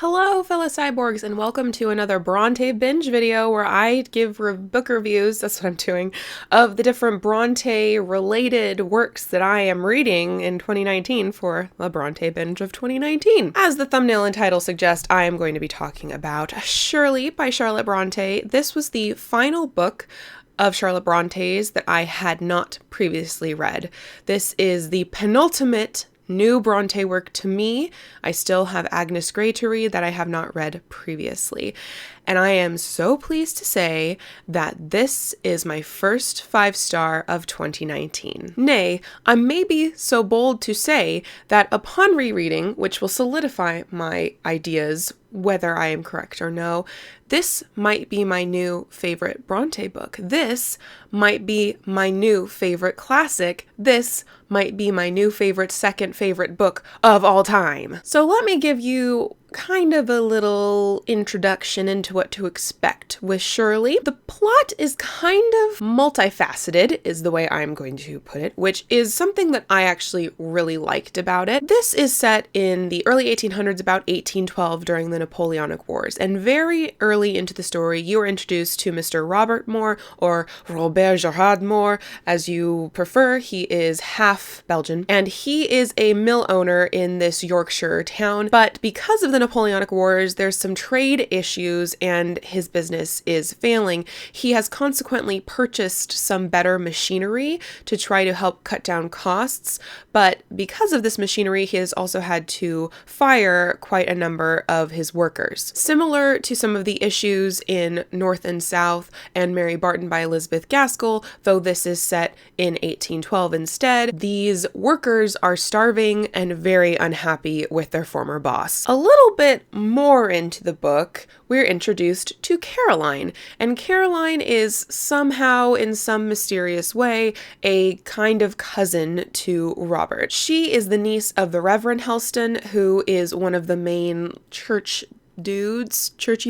Hello fellow cyborgs, and welcome to another Brontë Binge video where I give book reviews, that's what I'm doing, of the different Brontë related works that I am reading in 2019 for the Brontë Binge of 2019. As the thumbnail and title suggest, I am going to be talking about Shirley by Charlotte Brontë. This was the final book of Charlotte Bronté's that I had not previously read. This is the penultimate new Brontë work to me. I still have Agnes Grey to read that I have not read previously. And I am so pleased to say that this is my first 5-star of 2019. Nay, I may be so bold to say that upon rereading, which will solidify my ideas whether I am correct or no, this might be my new favorite Brontë book. This might be my new favorite classic. This might be my new second favorite book of all time. So let me give you kind of a little introduction into what to expect with Shirley. The plot is kind of multifaceted, is the way I'm going to put it, which is something that I actually really liked about it. This is set in the early 1800s, about 1812, during the Napoleonic Wars, and very early into the story, you are introduced to Mr. Robert Moore, or Robert Gerard Moore, as you prefer. He is half Belgian, and he is a mill owner in this Yorkshire town, but because of the Napoleonic Wars, there's some trade issues and his business is failing. He has consequently purchased some better machinery to try to help cut down costs, but because of this machinery, he has also had to fire quite a number of his workers. Similar to some of the issues in North and South and Mary Barton by Elizabeth Gaskell, though this is set in 1812 instead, these workers are starving and very unhappy with their former boss. A little bit more into the book, we're introduced to Caroline, and Caroline is somehow, in some mysterious way, a kind of cousin to Robert. She is the niece of the Reverend Helston, who is one of the main churchy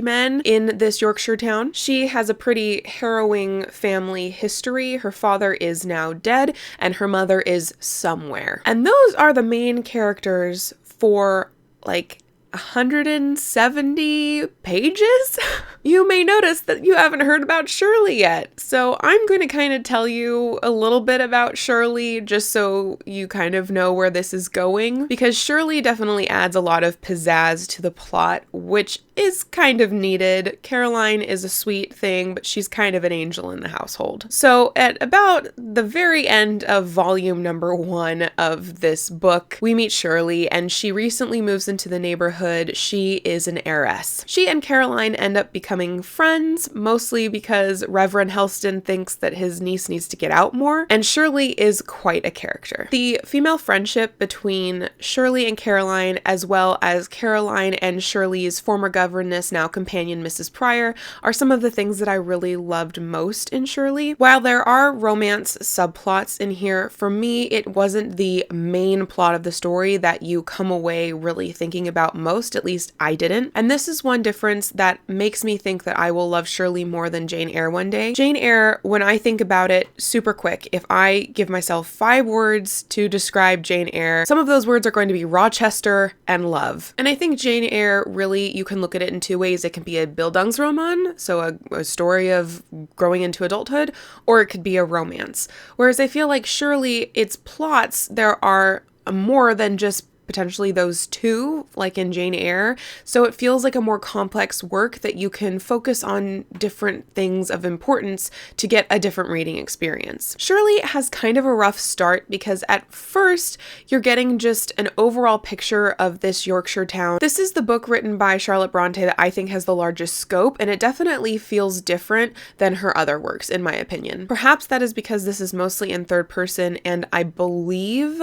men in this Yorkshire town. She has a pretty harrowing family history. Her father is now dead, and her mother is somewhere. And those are the main characters for like 170 pages? You may notice that you haven't heard about Shirley yet. So I'm going to kind of tell you a little bit about Shirley just so you kind of know where this is going, because Shirley definitely adds a lot of pizzazz to the plot, which is kind of needed. Caroline is a sweet thing, but she's kind of an angel in the household. So at about the very end of volume number 1 of this book, we meet Shirley, and she recently moves into the neighborhood. She is an heiress. She and Caroline end up becoming friends, mostly because Reverend Helston thinks that his niece needs to get out more, and Shirley is quite a character. The female friendship between Shirley and Caroline, as well as Caroline and Shirley's former governess, now companion Mrs. Pryor, are some of the things that I really loved most in Shirley. While there are romance subplots in here, for me it wasn't the main plot of the story that you come away really thinking about most, at least I didn't. And this is one difference that makes me think that I will love Shirley more than Jane Eyre one day. Jane Eyre, when I think about it super quick, if I give myself 5 words to describe Jane Eyre, some of those words are going to be Rochester and love. And I think Jane Eyre, really, you can look at it in 2 ways. It can be a Bildungsroman, so a story of growing into adulthood, or it could be a romance. Whereas I feel like Shirley, its plots, there are more than just potentially those 2, like in Jane Eyre. So it feels like a more complex work that you can focus on different things of importance to get a different reading experience. Shirley has kind of a rough start because at first you're getting just an overall picture of this Yorkshire town. This is the book written by Charlotte Brontë that I think has the largest scope, and it definitely feels different than her other works, in my opinion. Perhaps that is because this is mostly in third person, and I believe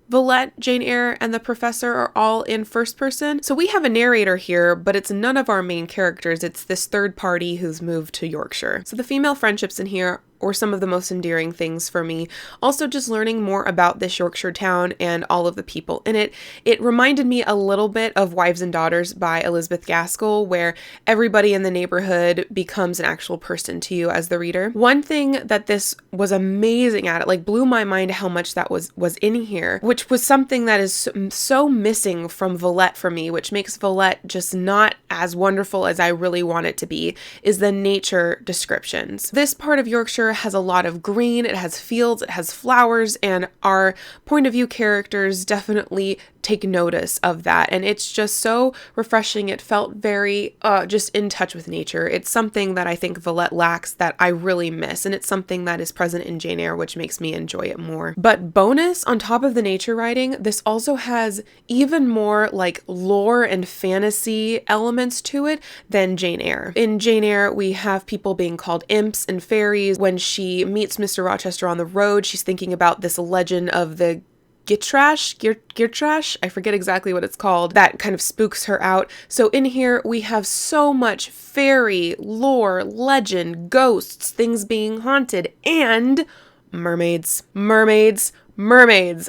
Villette, Jane Eyre, and the Professor are all in first person. So we have a narrator here, but it's none of our main characters. It's this third party who's moved to Yorkshire. So the female friendships in here were some of the most endearing things for me. Also, just learning more about this Yorkshire town and all of the people in it. It reminded me a little bit of Wives and Daughters by Elizabeth Gaskell, where everybody in the neighborhood becomes an actual person to you as the reader. One thing that this was amazing at, it like blew my mind how much that was in here, which was something that is so missing from Villette for me, which makes Villette just not as wonderful as I really want it to be, is the nature descriptions. This part of Yorkshire has a lot of green, it has fields, it has flowers, and our point of view characters definitely take notice of that, and it's just so refreshing. It felt very just in touch with nature. It's something that I think Villette lacks that I really miss, and it's something that is present in Jane Eyre, which makes me enjoy it more. But bonus, on top of the nature writing, this also has even more like lore and fantasy elements to it than Jane Eyre. In Jane Eyre, we have people being called imps and fairies. When she meets Mr. Rochester on the road, she's thinking about this legend of the Geertrash, I forget exactly what it's called, that kind of spooks her out. So in here, we have so much fairy, lore, legend, ghosts, things being haunted, and mermaids.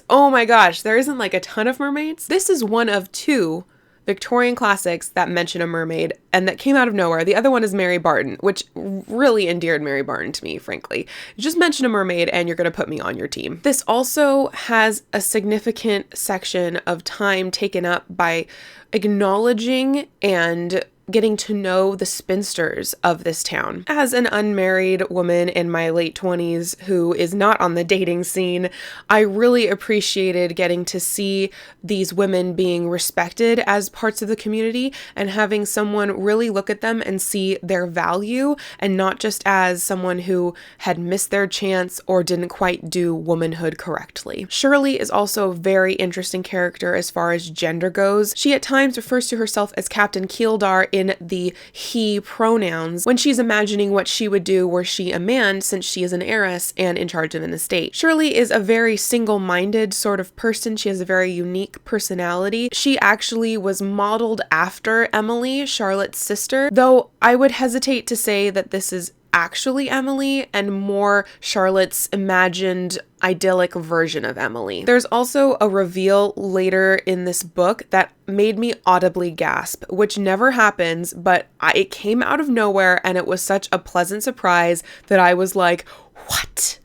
Oh my gosh, there isn't like a ton of mermaids. This is one of 2 Victorian classics that mention a mermaid and that came out of nowhere. The other one is Mary Barton, which really endeared Mary Barton to me, frankly. Just mention a mermaid and you're going to put me on your team. This also has a significant section of time taken up by acknowledging and getting to know the spinsters of this town. As an unmarried woman in my late 20s who is not on the dating scene, I really appreciated getting to see these women being respected as parts of the community and having someone really look at them and see their value and not just as someone who had missed their chance or didn't quite do womanhood correctly. Shirley is also a very interesting character as far as gender goes. She at times refers to herself as Captain Keeldar in the he pronouns when she's imagining what she would do were she a man, since she is an heiress and in charge of an estate. Shirley is a very single-minded sort of person. She has a very unique personality. She actually was modeled after Emily, Charlotte's sister, though I would hesitate to say that this is actually Emily and more Charlotte's imagined idyllic version of Emily. There's also a reveal later in this book that made me audibly gasp, which never happens, but it came out of nowhere and it was such a pleasant surprise that I was like, what?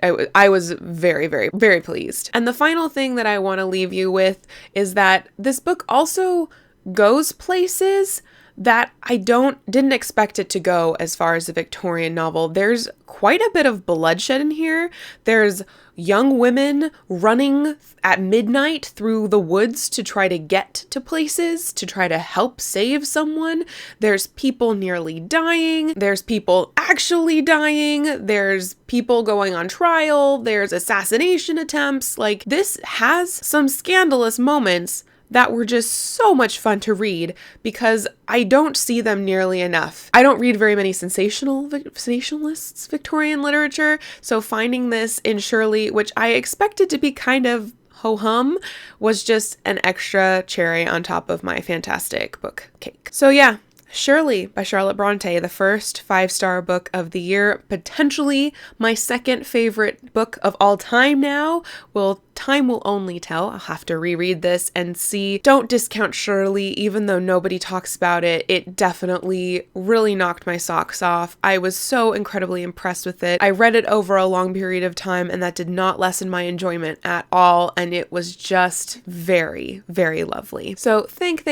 I was very, very, very pleased. And the final thing that I want to leave you with is that this book also goes places that I didn't expect it to go as far as a Victorian novel. There's quite a bit of bloodshed in here. There's young women running at midnight through the woods to try to get to places, to try to help save someone. There's people nearly dying. There's people actually dying. There's people going on trial. There's assassination attempts. Like, this has some scandalous moments that were just so much fun to read because I don't see them nearly enough. I don't read very many sensationalists Victorian literature, so finding this in Shirley, which I expected to be kind of ho-hum, was just an extra cherry on top of my fantastic book cake. So yeah, Shirley by Charlotte Brontë, the first 5-star book of the year, potentially my second favorite book of all time now. Well, time will only tell. I'll have to reread this and see. Don't discount Shirley, even though nobody talks about it. It definitely really knocked my socks off. I was so incredibly impressed with it. I read it over a long period of time and that did not lessen my enjoyment at all. And it was just very, very lovely. So thank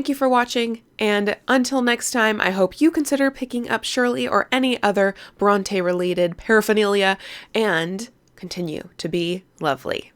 you for watching. And until next time, I hope you consider picking up Shirley or any other Brontë related paraphernalia and continue to be lovely.